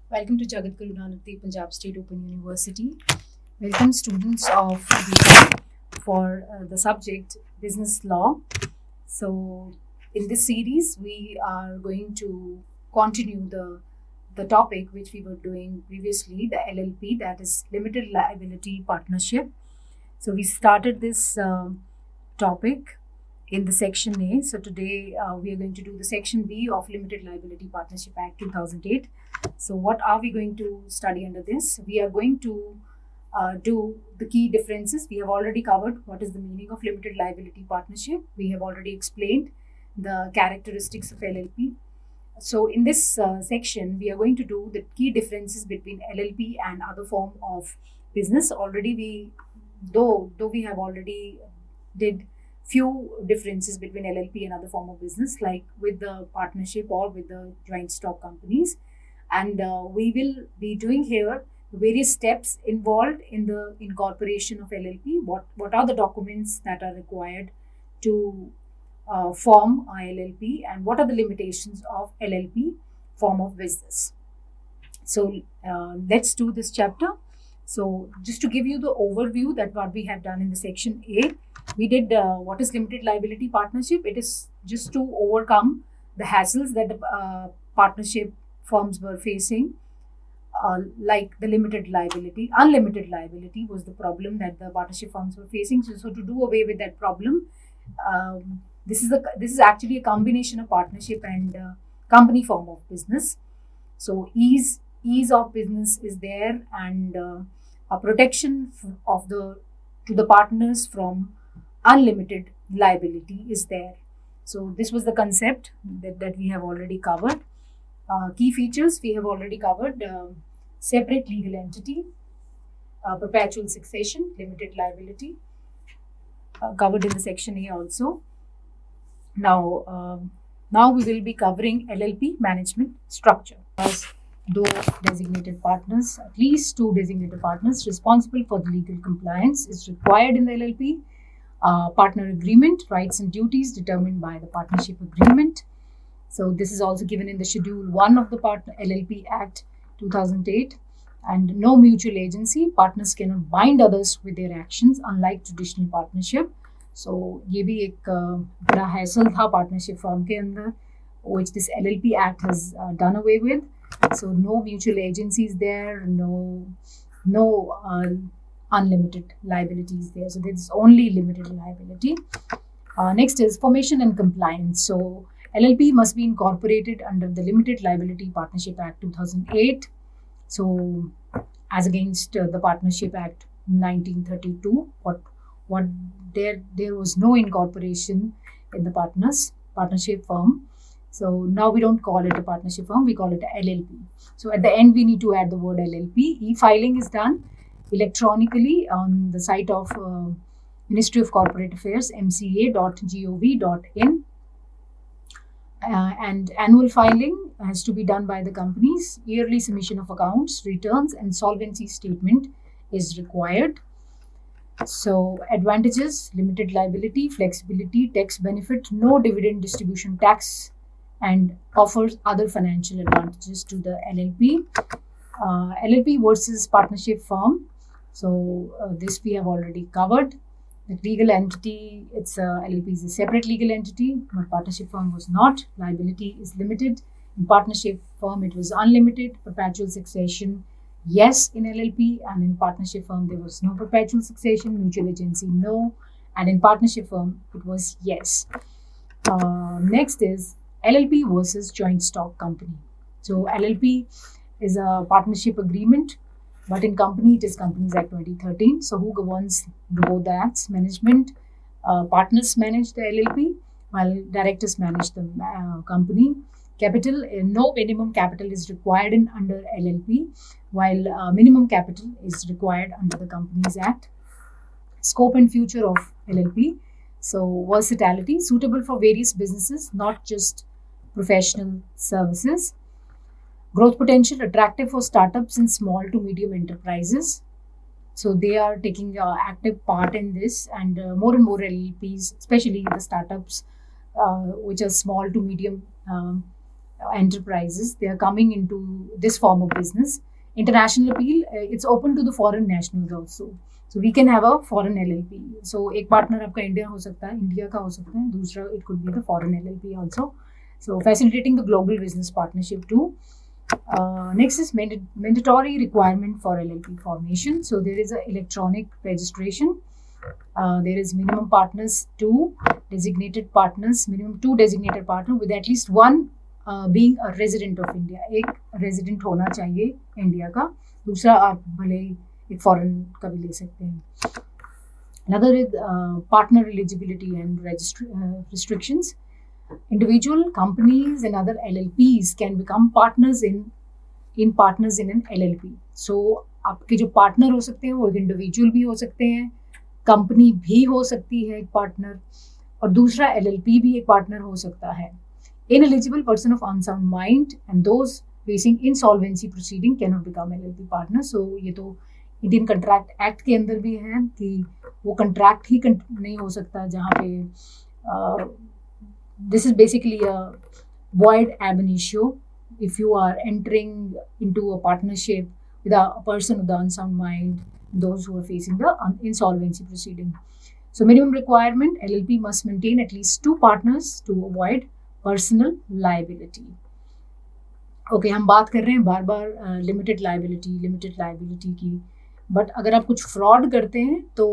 Welcome to Jagat Guru Nanak Dev Punjab State Open University. Welcome students of BA for the subject Business Law. So in this series, we are going to continue the topic which we were doing previously, the LLP, that is Limited Liability Partnership. So we started this topic in the section A. So today we are going to do the section B of Limited Liability Partnership Act 2008. So what are we going to study under this? We are going to do the key differences. We have already covered what is the meaning of limited liability partnership. We have already explained the characteristics of LLP. So in this section, we are going to do the key differences between LLP and other form of business. Already though we have already did few differences between LLP and other form of business, like with the partnership or with the joint stock companies. And we will be doing here various steps involved in the incorporation of LLP. What are the documents that are required to form a LLP, and what are the limitations of LLP form of business. So let's do this chapter. So just to give you the overview that what we have done in the section A, we did what is limited liability partnership. It is just to overcome the hassles that the partnership firms were facing, like the limited liability. Unlimited liability was the problem that the partnership firms were facing. So to do away with that problem, this is actually a combination of partnership and company form of business. So ease of business is there, and a protection to the partners from unlimited liability is there. So this was the concept that we have already covered. Key features we have already covered: separate legal entity, perpetual succession, limited liability, covered in the section A also. Now we will be covering LLP management structure. Though designated partners, at least two designated partners responsible for the legal compliance is required in the LLP. Partner agreement, rights and duties determined by the partnership agreement. So this is also given in the Schedule 1 of the LLP Act 2008. And no mutual agency, partners cannot bind others with their actions, unlike traditional partnership. So ये भी एक बड़ा hassle था partnership firm के अंदर, which this LLP Act has done away with. So no mutual agencies there, no unlimited liabilities there. So there's only limited liability. Next is formation and compliance. So LLP must be incorporated under the Limited Liability Partnership Act 2008. So as against the Partnership Act 1932, what there was no incorporation in the partnership firm. So now we don't call it a partnership firm, we call it a LLP. So at the end, we need to add the word LLP. E-filing is done electronically on the site of Ministry of Corporate Affairs, mca.gov.in. And annual filing has to be done by the companies. Yearly submission of accounts, returns, and solvency statement is required. So advantages: limited liability, flexibility, tax benefit, no dividend distribution tax, and offers other financial advantages to the LLP. LLP versus partnership firm. So this we have already covered. The legal entity, LLP is a separate legal entity, but partnership firm was not. Liability is limited. In partnership firm, it was unlimited. Perpetual succession, yes, in LLP, and in partnership firm, there was no perpetual succession. Mutual agency, no. And in partnership firm, it was yes. Next is LLP versus joint stock company. So LLP is a partnership agreement, but in company, it is Companies Act 2013. So who governs both the acts? Management. Partners manage the LLP, while directors manage the company. Capital, no minimum capital is required under LLP, while minimum capital is required under the Companies Act. Scope and future of LLP. So versatility, suitable for various businesses, not just professional services. Growth potential, attractive for startups and small to medium enterprises. So they are taking active part in this, and more LLPs, especially the startups, which are small to medium enterprises. They are coming into this form of business. International appeal, it's open to the foreign nationals also. So we can have a foreign LLP. So एक partner आपका India हो सकता है, India का हो सकता है, दूसरा it could be the foreign LLP also. So facilitating the global business partnership too. Next is mandatory requirement for LLP formation. So there is an electronic registration. There is minimum partners, 2 designated partners, minimum 2 designated partner with at least one being a resident of India. एक resident होना चाहिए India का, दूसरा आप भले एक foreign का भी ले सकते हैं. Another is partner eligibility and restrictions. Individual companies and other LLPs can become partners in an LLP. So आपके जो partner हो सकते हैं वो एक individual भी हो सकते हैं, कंपनी भी हो सकती है एक पार्टनर, और दूसरा LLP भी एक पार्टनर हो सकता है. Ineligible person of unsound mind and those facing insolvency proceeding cannot become LLP partner. So ये तो इंडियन कंट्रैक्ट एक्ट के अंदर भी है कि वो कंट्रैक्ट ही नहीं हो सकता जहाँ पे this is basically a void ab initio. If you are entering into a partnership with a person with the unsound mind, those who are facing the insolvency proceeding. So minimum requirement, LLP must maintain at least 2 partners to avoid personal liability. Okay, हम बात कर रहे हैं बार बार limited liability की, but अगर आप कुछ fraud करते हैं तो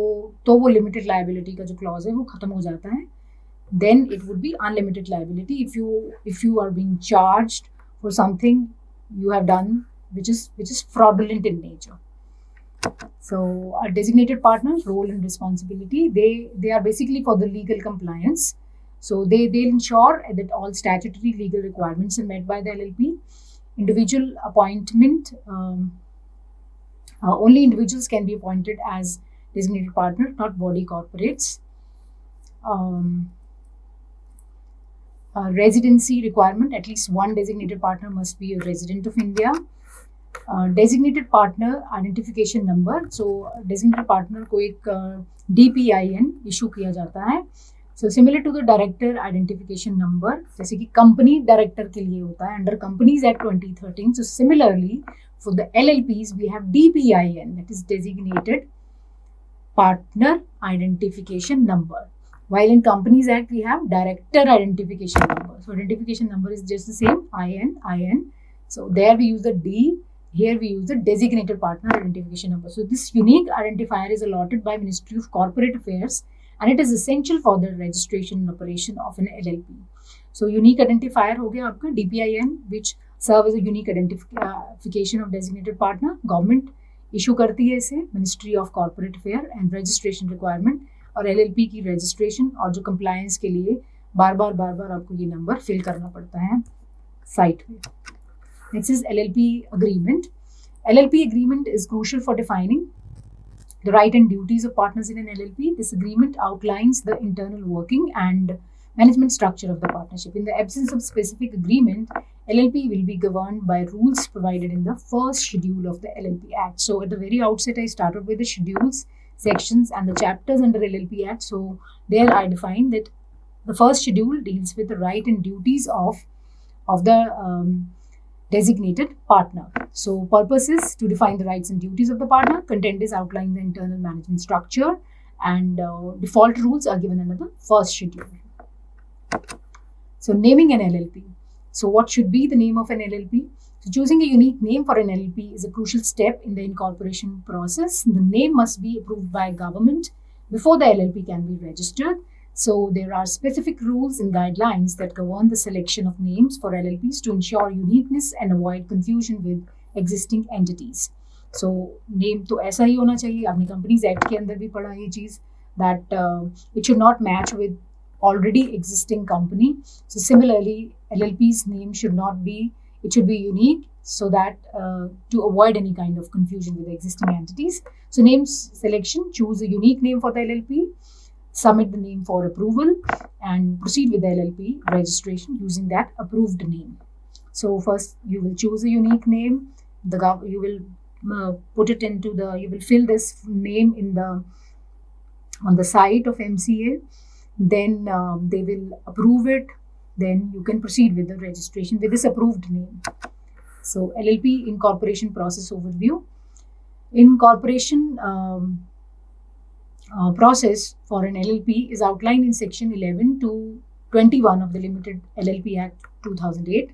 वो लिमिटेड लाइबिलिटी का जो क्लॉज है वो खत्म हो जाता है. Then it would be unlimited liability if you are being charged for something you have done which is fraudulent in nature. So a designated partner role and responsibility, they are basically for the legal compliance. So they'll ensure that all statutory legal requirements are met by the LLP. Individual appointment, only individuals can be appointed as designated partner, not body corporates. Residency requirement, at least one designated partner must be a resident of India. Designated partner identification number, so designated partner को एक DPIN issue किया जाता है. So similar to the director identification number, जैसे कि company director के लिए होता है under Companies Act 2013. So similarly for the LLPs we have DPIN, that is designated partner identification number. While in Companies Act we have director identification number. So identification number is just the same, IN. So there we use the D. Here we use the designated partner identification number. So this unique identifier is allotted by Ministry of Corporate Affairs and it is essential for the registration and operation of an LLP. So unique identifier हो गया आपका DPIN, which serve as a unique identification of designated partner. Government issue करती है इसे, Ministry of Corporate Affairs and registration requirement, और LLP की registration और जो compliance के लिए बार बार आपको ये नंबर फिल करना पड़ता है साइट पे. Next is LLP agreement. LLP agreement is crucial for defining the right and duties of partners in an LLP. This agreement outlines the internal working and management structure of the partnership. In the absence of specific agreement, LLP will be governed by rules provided in the first schedule of the LLP Act. So at the very outset, I started with the schedules, sections and the chapters under LLP Act. So there I defined that the first schedule deals with the right and duties of the designated partner. So purpose is to define the rights and duties of the partner. Content is outlining the internal management structure and default rules are given under the first schedule. So naming an LLP. So what should be the name of an LLP? So choosing a unique name for an LLP is a crucial step in the incorporation process. The name must be approved by government before the LLP can be registered. So there are specific rules and guidelines that govern the selection of names for LLPs to ensure uniqueness and avoid confusion with existing entities. So name तो ऐसा ही होना चाहिए. आपने Companies Act के अंदर भी पढ़ा ये चीज़ that it should not match with already existing company. So similarly, LLP's name should not be, it should be unique so that to avoid any kind of confusion with existing entities. So name selection, choose a unique name for the LLP. Submit the name for approval and proceed with the LLP registration using that approved name. So first you will choose a unique name. You will put it into you will fill this name on the site of MCA. Then they will approve it. Then you can proceed with the registration with this approved name. So LLP incorporation process overview. Incorporation process for an LLP is outlined in section 11 to 21 of the Limited LLP Act 2008.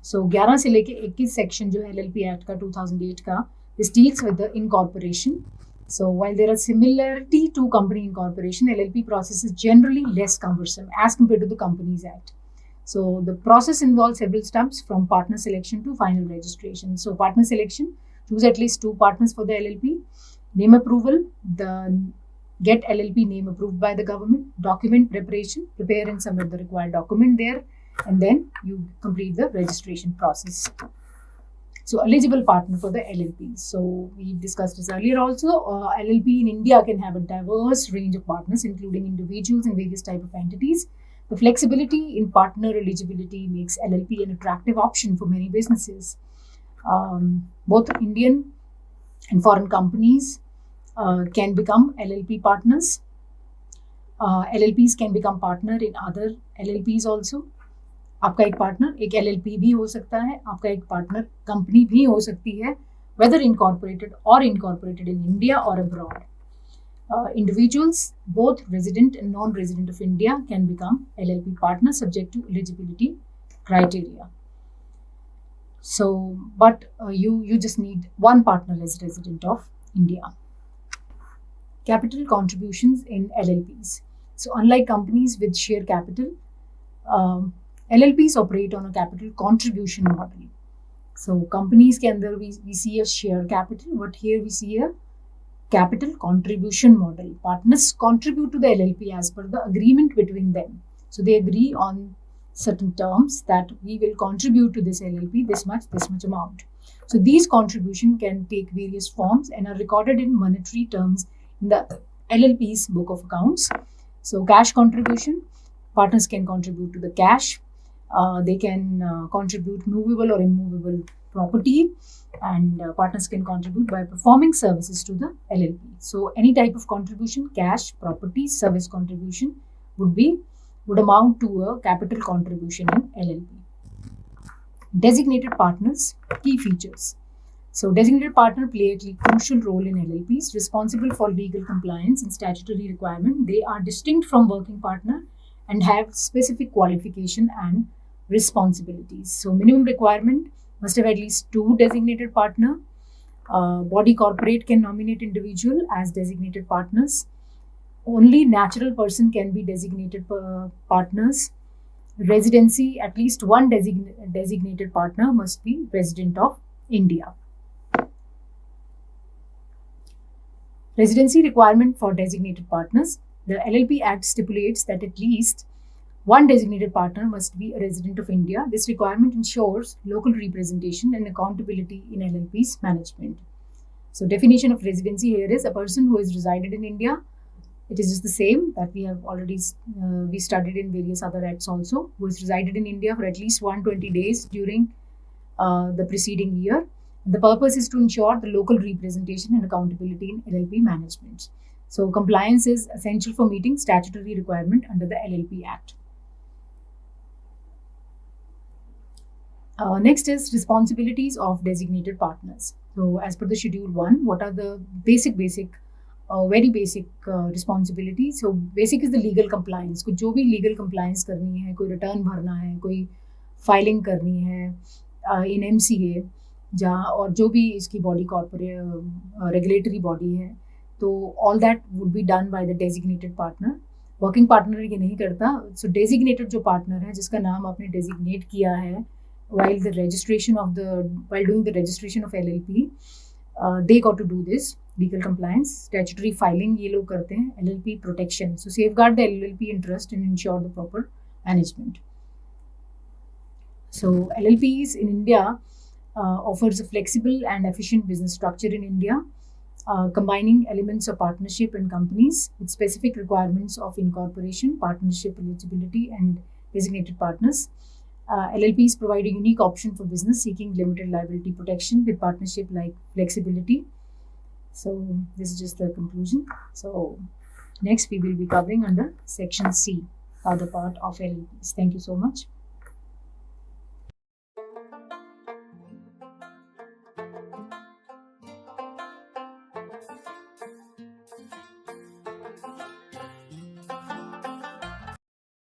So 11 से लेके 21 section जो है LLP Act का 2008 का, this deals with the incorporation. So while there are similarity to company incorporation, LLP process is generally less cumbersome as compared to the Companies Act. So the process involves several steps from partner selection to final registration. So partner selection, choose at least 2 partners for the LLP. Name approval, get LLP name approved by the government. Document preparation, prepare and submit the required document there, and then you complete the registration process. So eligible partner for the LLPs. So we discussed this earlier also. LLP in India can have a diverse range of partners, including individuals and various type of entities. The flexibility in partner eligibility makes LLP an attractive option for many businesses. Both Indian and foreign companies can become LLP partners. LLPs can become partner in other LLPs also. आपका एक partner एक LLP भी हो सकता है, आपका एक partner company भी हो सकती है, whether incorporated or incorporated in India or abroad. Individuals, both resident and non-resident of India, can become LLP partners subject to eligibility criteria. So, but you just need one partner as resident of India. Capital contributions in LLPs. So, unlike companies with share capital, LLPs operate on a capital contribution model. So, companies के अंदर we see a share capital, but here we see a capital contribution model. Partners contribute to the LLP as per the agreement between them. So, they agree on certain terms that we will contribute to this LLP this much amount. So, these contributions can take various forms and are recorded in monetary terms in the LLP's book of accounts. So, cash contribution, partners can contribute to the cash. They can contribute movable or immovable property, and partners can contribute by performing services to the LLP. So any type of contribution, cash, property, service contribution would amount to a capital contribution in LLP. Designated partners, key features. So designated partner play a crucial role in LLPs, responsible for legal compliance and statutory requirement. They are distinct from working partner and have specific qualification and responsibilities. So minimum requirement must have at least 2 designated partner. Body corporate can nominate individual as designated partners. Only natural person can be designated partners. Residency, at least one designated partner must be resident of India. Residency requirement for designated partners. The LLP Act stipulates that at least one designated partner must be a resident of India. This requirement ensures local representation and accountability in LLP's management. So definition of residency here is a person who has resided in India. It is just the same that we have already we studied in various other acts also, who has resided in India for at least 120 days during the preceding year. The purpose is to ensure the local representation and accountability in LLP management. So compliance is essential for meeting statutory requirement under the LLP Act. Next is responsibilities of designated partners. So as per the Schedule 1, what are the very basic responsibilities? So basic is the legal compliance. कुछ जो भी legal compliance करनी है, कोई return भरना है, कोई filing करनी है in MCA, जहाँ और जो भी इसकी body corporate regulatory body है, तो all that would be done by the designated partner. Working partner ये नहीं करता. So designated जो partner है, जिसका नाम आपने designate किया है, while doing the registration of LLP, they got to do this legal compliance, statutory filing ये लोग करते हैं, LLP protection, so safeguard the LLP interest and ensure the proper management. So LLPs in India offers a flexible and efficient business structure in India, combining elements of partnership and companies with specific requirements of incorporation, partnership eligibility, and designated partners. LLPs provide a unique option for business seeking limited liability protection with partnership like flexibility. So this is just the conclusion. So Next, we will be covering under section C, other part of LLPs. Thank you so much.